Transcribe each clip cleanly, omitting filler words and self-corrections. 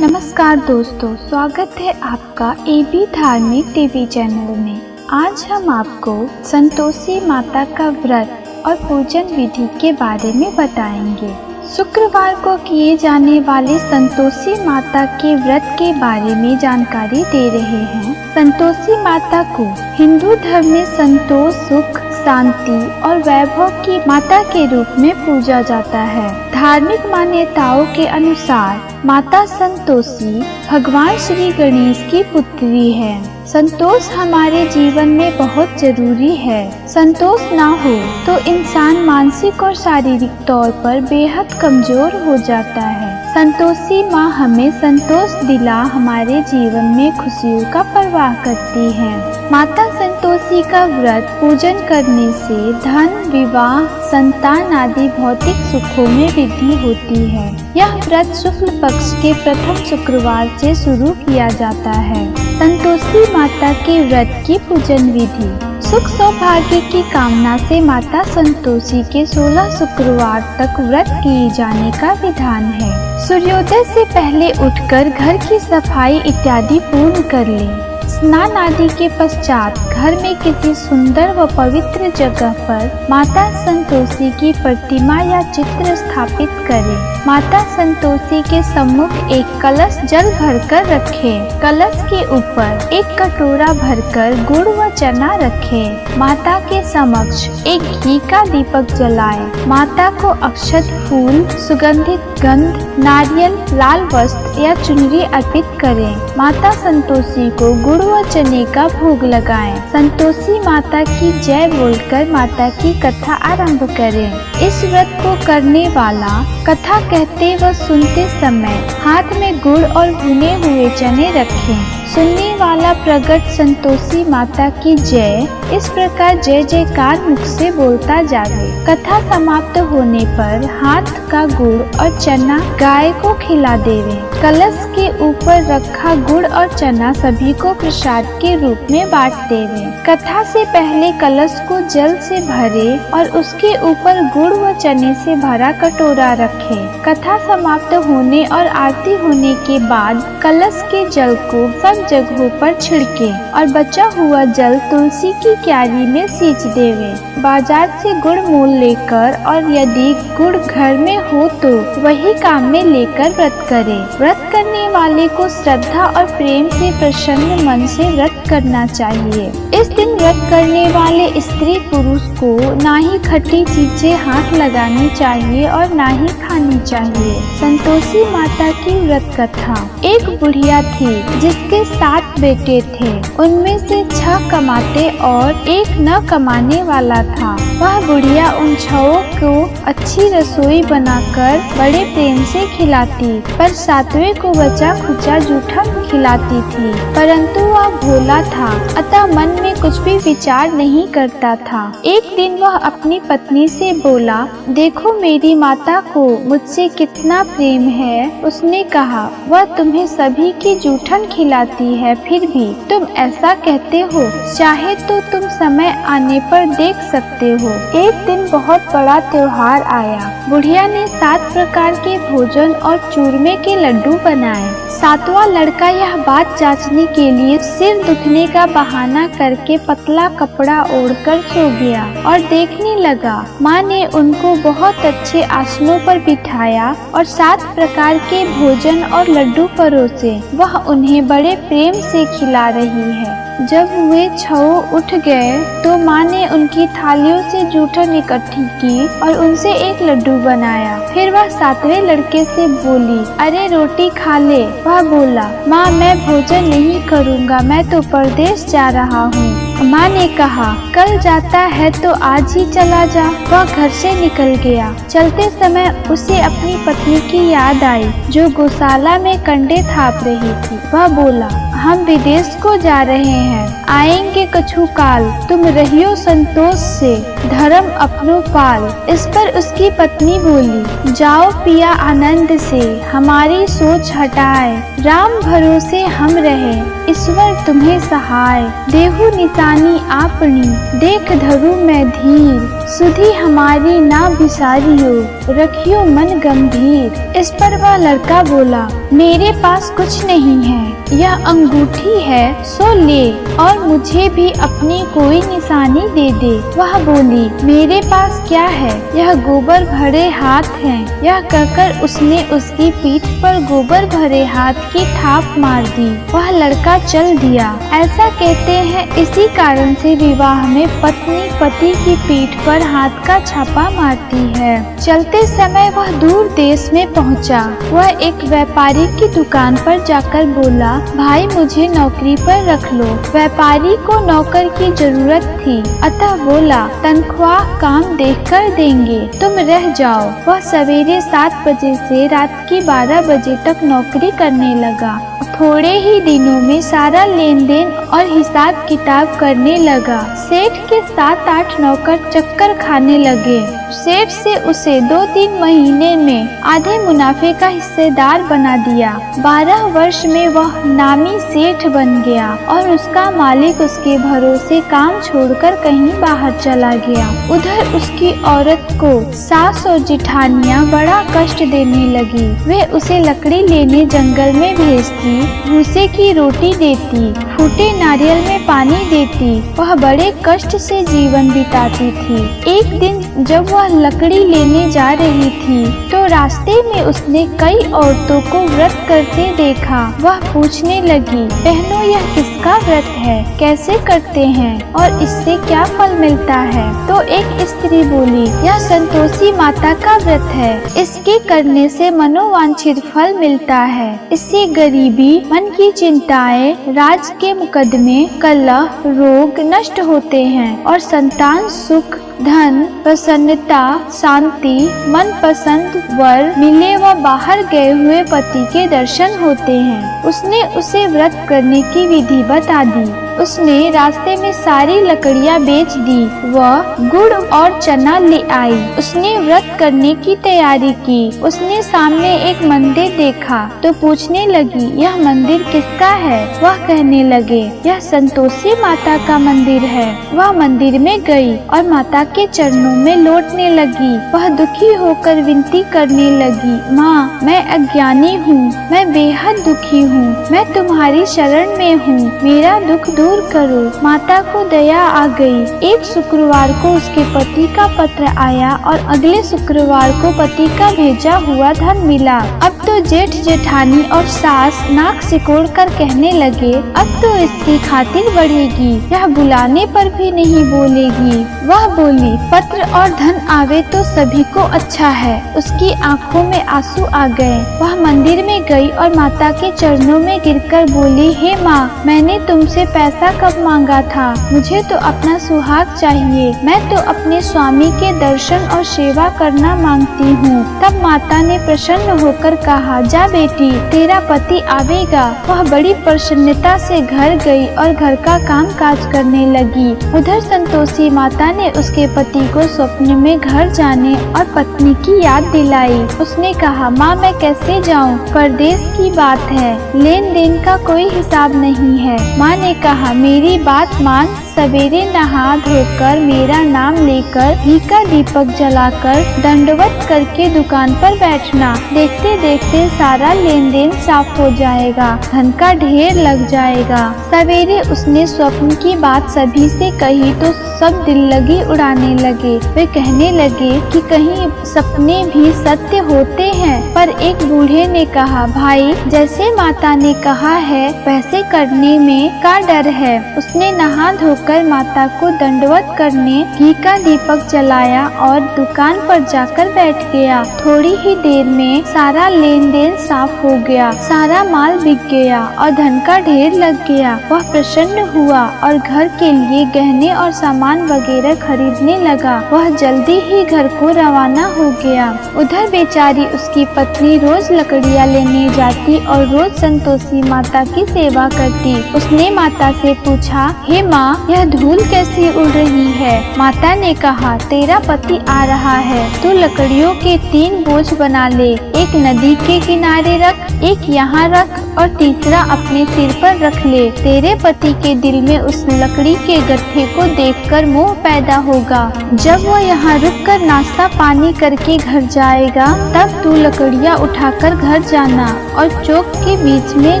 नमस्कार दोस्तों, स्वागत है आपका एबी धार्मिक टीवी चैनल में। आज हम आपको संतोषी माता का व्रत और पूजन विधि के बारे में बताएंगे। शुक्रवार को किए जाने वाले संतोषी माता के व्रत के बारे में जानकारी दे रहे हैं। संतोषी माता को हिंदू धर्म में संतोष, सुख, शांति और वैभव की माता के रूप में पूजा जाता है। धार्मिक मान्यताओं के अनुसार माता संतोषी भगवान श्री गणेश की पुत्री है। संतोष हमारे जीवन में बहुत जरूरी है। संतोष ना हो तो इंसान मानसिक और शारीरिक तौर पर बेहद कमजोर हो जाता है। संतोषी माँ हमें संतोष दिला हमारे जीवन में खुशियों का प्रवाह करती है। माता संतोषी का व्रत पूजन करने से धन, विवाह, संतान आदि भौतिक सुखों में वृद्धि होती है। यह व्रत शुक्ल पक्ष के प्रथम शुक्रवार से शुरू किया जाता है। संतोषी माता के व्रत की पूजन विधि। सुख सौभाग्य की कामना से माता संतोषी के 16 शुक्रवार तक व्रत किए जाने का विधान है। सूर्योदय से पहले उठकर घर की सफाई इत्यादि पूर्ण कर लें। स्नान आदि के पश्चात घर में किसी सुंदर व पवित्र जगह पर माता संतोषी की प्रतिमा या चित्र स्थापित करें। माता संतोषी के सम्मुख एक कलश जल भरकर रखें। कलश के ऊपर एक कटोरा भरकर गुड़ व चना रखें। माता के समक्ष एक घी का दीपक जलाएं। माता को अक्षत, फूल, सुगंधित गंध, नारियल, लाल वस्त्र या चुनरी अर्पित करें। माता संतोषी को गुड़ व चने का भोग लगाएं। संतोषी माता की जय बोलकर माता की कथा आरंभ करें। इस व्रत को करने वाला कथा कहते व सुनते समय हाथ में गुड़ और भुने हुए चने रखें। सुनने वाला प्रकट संतोषी माता की जय इस प्रकार जय जयकार मुख से बोलता जावे। कथा समाप्त होने पर हाथ का गुड़ और चना गाय को खिला देवे। कलश के ऊपर रखा गुड़ और चना सभी को प्रसाद के रूप में बांट देवे। कथा से पहले कलश को जल से भरे और उसके ऊपर गुड़ व चने से भरा कटोरा रखें। कथा समाप्त होने और आरती होने के बाद कलश के जल को सब जगहों पर छिड़के और बचा हुआ जल तुलसी की क्यारी में सींच देवे। बाजार से गुड़ मोल लेकर और यदि गुड़ घर में हो तो वही काम में लेकर व्रत करे। व्रत करने वाले को श्रद्धा और प्रेम से प्रसन्न मन से व्रत करना चाहिए। इस दिन व्रत करने वाले स्त्री पुरुष को ना ही खट्टी चीजें हाथ लगानी चाहिए और ना ही खानी चाहिए। संतोषी माता की व्रत कथा। एक बुढ़िया थी जिसके 7 बेटे थे। उनमें से 6 कमाते और एक न कमाने वाला था। वह बुढ़िया उन 6 को अच्छी रसोई बनाकर बड़े प्रेम से खिलाती, पर 7वें को बचा खुचा जूठा खिलाती थी। परंतु वह भोला था, अतः मन में कुछ भी विचार नहीं करता था। एक दिन वह अपनी पत्नी से बोला, देखो मेरी माता को मुझसे कितना प्रेम है। उसने कहा, वह तुम्हें सभी की जूठन खिलाती है, फिर भी तुम ऐसा कहते हो। चाहे तो तुम समय आने पर देख सकते हो। एक दिन बहुत बड़ा त्योहार आया। बुढ़िया ने 7 प्रकार के भोजन और चूरमे के लड्डू बनाए। 7वां लड़का यह बात जांचने के लिए सिर दुखने का बहाना करके पतला कपड़ा ओढ़कर सो गया और देखने लगा। माँ ने उनको बहुत अच्छे आसनों पर बिठाया और 7 प्रकार के भोजन और लड्डू परोसे। वह उन्हें बड़े प्रेम से खिला रही है। जब वे 6 उठ गए तो माँ ने उनकी थालियों से जूठन इकट्ठी की और उनसे एक लड्डू बनाया। फिर वह 7वें लड़के से बोली, अरे रोटी खा ले। वह बोला, माँ मैं भोजन नहीं करूँगा, मैं तो परदेश जा रहा हूँ। माँ ने कहा, कल जाता है तो आज ही चला जा। वह घर से निकल गया। चलते समय उसे अपनी पत्नी की याद आई जो गौशाला में कंडे थाप रही थी। वह बोला, हम विदेश को जा रहे हैं, आएंगे कछु काल, तुम रहियो संतोष से, धर्म अपनो पाल। इस पर उसकी पत्नी बोली, जाओ पिया आनंद से, हमारी सोच हटाए, राम भरोसे हम रहे, ईश्वर तुम्हें सहाय। देहु निशानी आपनी, देख धरू मैं धीर, सुधी हमारी ना बिसारियो, रखियो मन गंभीर। इस पर वह लड़का बोला, मेरे पास कुछ नहीं है, यह अंगूठी है सो ले, और मुझे भी अपनी कोई निशानी दे दे। वह बोली, मेरे पास क्या है, यह गोबर भरे हाथ हैं। यह कहकर उसने उसकी पीठ पर गोबर भरे हाथ की थाप मार दी। वह लड़का चल दिया। ऐसा कहते हैं इसी कारण से विवाह में पत्नी पति की पीठ पर हाथ का छापा मारती है। चलते समय वह दूर देश में पहुंचा। वह एक व्यापारी की दुकान पर जाकर बोला, भाई मुझे नौकरी पर रख लो। व्यापारी को नौकर की जरूरत थी, अतः बोला, तनख्वाह काम देखकर देंगे, तुम रह जाओ। वह सवेरे 7 बजे से रात की 12 बजे तक नौकरी करने लगा। थोड़े ही दिनों में सारा लेन देन और हिसाब किताब करने लगा। सेठ के 7-8 नौकर चक्कर खाने लगे। सेठ से उसे 2-3 महीने में आधे मुनाफे का हिस्सेदार बना दिया। 12 वर्ष में वह नामी सेठ बन गया और उसका मालिक उसके भरोसे काम छोड़कर कहीं बाहर चला गया। उधर उसकी औरत को सास और जिठानियां बड़ा कष्ट देने लगी। वे उसे लकड़ी लेने जंगल में भेजती, भूसे की रोटी देती, फूटे नारियल में पानी देती। वह बड़े कष्ट से जीवन बिताती थी। एक दिन जब वह लकड़ी लेने जा रही थी तो रास्ते में उसने कई औरतों को व्रत करते देखा। वह पूछने लगी, बहनों यह किसका व्रत है, कैसे करते हैं और इससे क्या फल मिलता है? तो एक स्त्री बोली, यह संतोषी माता का व्रत है, इसके करने से मनोवांछित फल मिलता है। इससे गरीबी, मन की चिंताएं, राज के मुकदमे, कलह, रोग नष्ट होते हैं और संतान सुख, धन, प्रसन्नता, शांति, मन पसंद वर मिले व बाहर गए हुए पति के दर्शन होते हैं। उसने उसे व्रत करने की विधि बता दी। उसने रास्ते में सारी लकड़ियां बेच दी। वह गुड़ और चना ले आई। उसने व्रत करने की तैयारी की। उसने सामने एक मंदिर देखा तो पूछने लगी, यह मंदिर किसका है? वह कहने लगे, यह संतोषी माता का मंदिर है। वह मंदिर में गई और माता के चरणों में लौटने लगी। वह दुखी होकर विनती करने लगी, माँ मैं अज्ञानी हूँ, मैं बेहद दुखी हूँ, मैं तुम्हारी शरण में हूँ, मेरा दुख दूर करो। माता को दया आ गई। एक शुक्रवार को उसके पति का पत्र आया और अगले शुक्रवार को पति का भेजा हुआ धन मिला। अब तो जेठ जेठानी और सास नाक सिकोड़ कर कहने लगे, अब तो इसकी खातिर बढ़ेगी, यह बुलाने पर भी नहीं बोलेगी। वह बोली, पत्र और धन आवे तो सभी को अच्छा है। उसकी आंखों में आंसू आ गए। वह मंदिर में गई और माता के चरणों में गिरकर बोली, हे माँ, मैंने तुमसे पैसा कब मांगा था? मुझे तो अपना सुहाग चाहिए। मैं तो अपने स्वामी के दर्शन और सेवा करना मांगती हूँ। तब माता ने प्रसन्न होकर कहा, जा बेटी, तेरा पति आवेगा। वह बड़ी प्रसन्नता से घर गई और घर का काम काज करने लगी। उधर संतोषी माता ने उसके पति को स्वप्न में घर जाने और पत्नी की याद दिलाई। उसने कहा, माँ मैं कैसे जाऊँ? परदेश की बात है, लेन देन का कोई हिसाब नहीं है। माँ ने कहा, मेरी बात मान, सवेरे नहा धोकर मेरा नाम लेकर घी का दीपक जलाकर दंडवत करके दुकान पर बैठना। देखते देखते सारा लेन देन साफ हो जाएगा, धन का ढेर लग जाएगा। सवेरे उसने स्वप्न की बात सभी से कही तो सब दिल लगी उड़ाने लगे। वे कहने लगे कि कहीं सपने भी सत्य होते हैं। पर एक बूढ़े ने कहा, भाई जैसे माता ने कहा है वैसे करने में का डर है। उसने नहा धोकर होकर माता को दंडवत करने घी का दीपक जलाया और दुकान पर जाकर बैठ गया। थोड़ी ही देर में सारा लेन देन साफ हो गया, सारा माल बिक गया और धन का ढेर लग गया। वह प्रसन्न हुआ और घर के लिए गहने और सामान वगैरह खरीदने लगा। वह जल्दी ही घर को रवाना हो गया। उधर बेचारी उसकी पत्नी रोज लकड़ियाँ लेने जाती और रोज संतोषी माता की सेवा करती। उसने माता से पूछा, हे माँ, यह धूल कैसी उड़ रही है? माता ने कहा, तेरा पति आ रहा है, तू लकड़ियों के 3 बोझ बना ले, एक नदी के किनारे रख, एक यहाँ रख और तीसरा अपने सिर पर रख ले। तेरे पति के दिल में उस लकड़ी के गट्ठे को देखकर मोह पैदा होगा। जब वो यहाँ रुककर नाश्ता पानी करके घर जाएगा, तब तू लकड़ियाँ उठाकर घर जाना और चौक के बीच में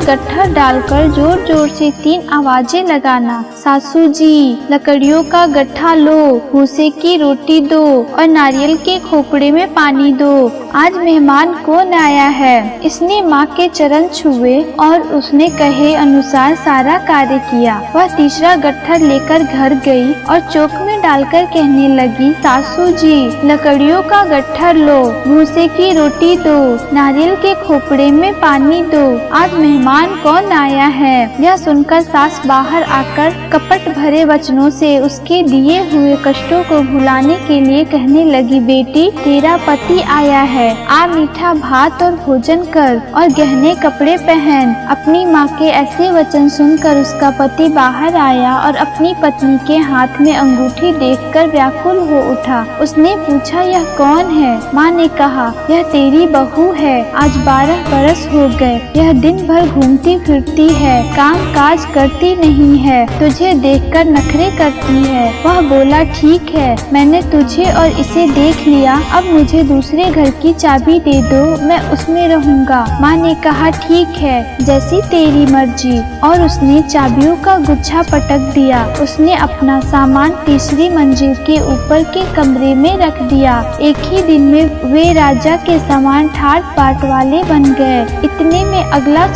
गट्ठा डालकर जोर जोर से 3 आवाजें लगाना, सासू जी, लकड़ियों का गट्ठा लो, भूसे की रोटी दो और नारियल के खोपड़े में पानी दो। आज मेहमान कौन आया है? इसने माँ के चरण छुए और उसने कहे अनुसार सारा कार्य किया। वह तीसरा गट्ठर लेकर घर गई और चौक में डालकर कहने लगी, सासू जी, लकड़ियों का गट्ठर लो, भूसे की रोटी दो, नारियल के खोपड़े में पानी दो। आज मेहमान कौन आया है? यह सुनकर सास बाहर आकर कपट भरे वचनों से उसके दिए हुए कष्टों को भुलाने के लिए कहने लगी, बेटी, तेरा पति आया है, आ मीठा भात और भोजन कर और गहने कपड़े पहन। अपनी माँ के ऐसे वचन सुनकर उसका पति बाहर आया और अपनी पत्नी के हाथ में अंगूठी देखकर व्याकुल हो उठा। उसने पूछा, यह कौन है? माँ ने कहा, यह तेरी बहू है, आज 12 बरस हो गए, यह दिन भर घूमती फिरती है, काम काज करती नहीं है, तुझे देखकर नखरे करती है। वह बोला, ठीक है, मैंने तुझे और इसे देख लिया, अब मुझे दूसरे घर की चाबी दे दो, मैं उसमें रहूंगा। माँ ने कहा, ठीक है, जैसी तेरी मर्जी। और उसने चाबियों का गुच्छा पटक दिया। उसने अपना सामान तीसरी मंजिल के ऊपर के कमरे में रख दिया। एक ही दिन में वे राजा के समान ठाट बाट वाले बन गए। इतने में अगला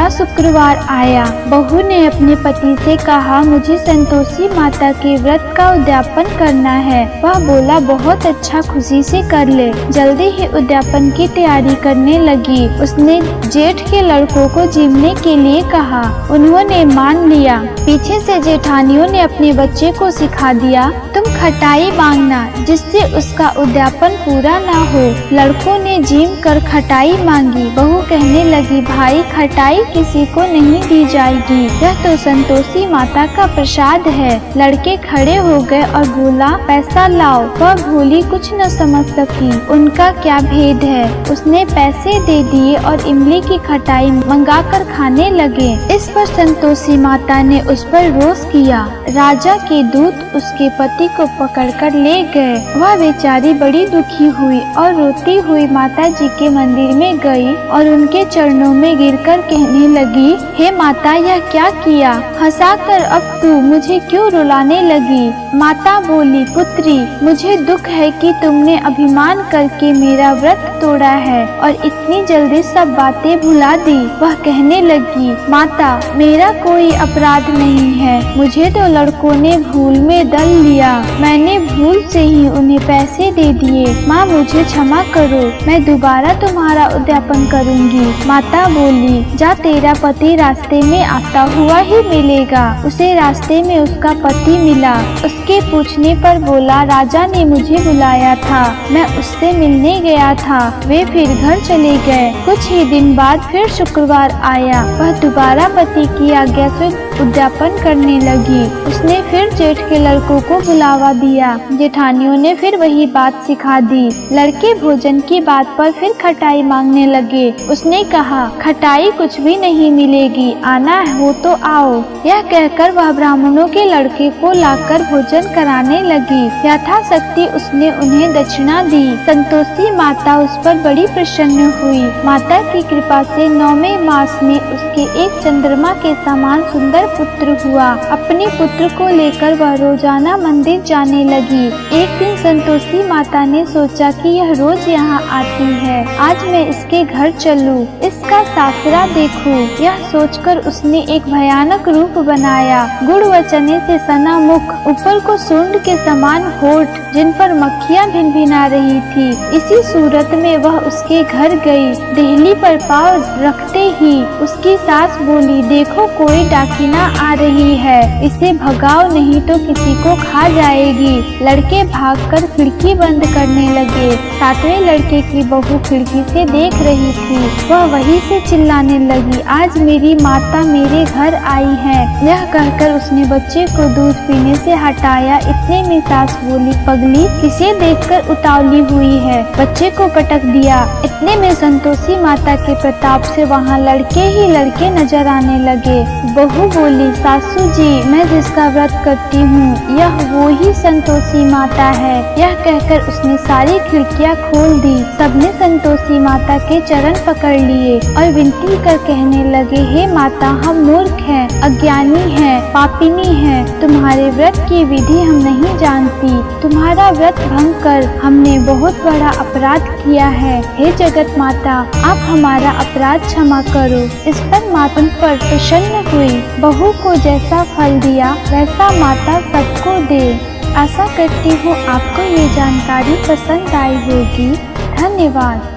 शुक्रवार आया। बहू ने अपने पति से कहा, मुझे संतोषी माता के व्रत का उद्यापन करना है। वह बोला, बहुत अच्छा, खुशी से कर ले। जल्दी ही उद्यापन की तैयारी करने लगी। उसने जेठ के लड़कों को जीमने के लिए कहा। उन्होंने मान लिया। पीछे से जेठानियों ने अपने बच्चे को सिखा दिया, तुम खटाई मांगना जिससे उसका उद्यापन पूरा ना हो। लड़कों ने जीम कर खटाई मांगी। बहू कहने लगी, भाई, खटाई किसी को नहीं दी जाएगी, यह तो संतोषी माता का प्रसाद है। लड़के खड़े हो गए और बोला, पैसा लाओ। वह भोली कुछ न समझ सकी, उनका क्या भेद है। उसने पैसे दे दिए और इमली की खटाई मंगाकर खाने लगे। इस पर संतोषी माता ने उस पर रोष किया। राजा के दूत उसके पति को पकड़कर ले गए। वह बेचारी बड़ी दुखी हुई और रोती हुई माता जी के मंदिर में गई और उनके चरणों में गिरकर कहने लगी, हे माता, यह क्या किया? हंसाकर अब तू मुझे क्यों रुलाने लगी? माता बोली, पुत्री, मुझे दुख है कि तुमने अभिमान करके मेरा व्रत तोड़ा है और इतनी जल्दी सब बातें भुला दी। वह कहने लगी, माता, मेरा कोई अपराध नहीं है, मुझे तो लड़कों ने भूल में दल लिया। मैंने भूल से ही उन्हें पैसे दे दिए। माँ, मुझे क्षमा करो, मैं दोबारा तुम्हारा उद्यापन करूँगी। माता बोली, जा, तेरा पति रास्ते में आता हुआ ही मिलेगा। उसे रास्ते में उसका पति मिला। उसके पूछने पर बोला, राजा ने मुझे बुलाया था, मैं उससे मिलने गया था। वे फिर घर चले गए। कुछ ही दिन बाद फिर शुक्रवार आया। वह दोबारा पति की आज्ञा से उद्यापन करने लगी। उसने फिर जेठ के लड़कों को बुलावा दिया। जेठानियों ने फिर वही बात सिखा दी। लड़के भोजन की बात पर फिर खटाई मांगने लगे। उसने कहा, खटाई कुछ भी नहीं मिलेगी, आना हो तो आओ। यह कहकर वह ब्राह्मणों के लड़के को लाकर भोजन कराने लगी। यथाशक्ति उसने उन्हें दक्षिणा दी। संतोषी माता उस पर बड़ी प्रसन्न हुई। माता की कृपा से 9वें मास में उसके एक चंद्रमा के समान सुंदर नर पुत्र हुआ। अपने पुत्र को लेकर वह रोजाना मंदिर जाने लगी। एक दिन संतोषी माता ने सोचा कि यह रोज यहाँ आती है, आज मैं इसके घर चलूं, इसका सासरा देखूं। यह सोचकर उसने एक भयानक रूप बनाया। गुड़ व चने से सना मुख, ऊपर को सूंड के समान होठ, जिन पर मक्खियाँ भिनभिना रही थी। इसी सूरत में वह उसके घर गई। देहली पर पाँव रखते ही उसकी सास बोली, देखो कोई डाकिना आ रही है, इसे भगाओ नहीं तो किसी को खा जाएगी। लड़के भागकर खिड़की बंद करने लगे। सातवें लड़के की बहू खिड़की से देख रही थी। वह वहीं से चिल्लाने लगी, आज मेरी माता मेरे घर आई है। यह कहकर उसने बच्चे को दूध पीने से हटाया। इतने में सास बोली, पगली किसे देखकर उतावली हुई है, बच्चे को पटक दिया। इतने में संतोषी माता के प्रताप से वहाँ लड़के ही लड़के नजर आने लगे। बहू बोली, सासू जी मैं जिसका व्रत करती हूँ यह वो ही संतोषी माता है। यह कहकर उसने सारी खिड़कियाँ खोल दी। सबने संतोषी माता के चरण पकड़ लिए और विनती कर कहने लगे, हे माता हम मूर्ख हैं, अज्ञानी हैं, पापिनी हैं, तुम्हारे व्रत की विधि हम नहीं जानती। तुम्हारा व्रत भंग कर हमने बहुत बड़ा अपराध किया है। हे जगत माता आप हमारा अपराध क्षमा करो। इस पर माता पर प्रसन्न हुई। बहू को जैसा फल दिया वैसा माता सबको दे। आशा करती हूँ आपको ये जानकारी पसंद आई होगी। धन्यवाद।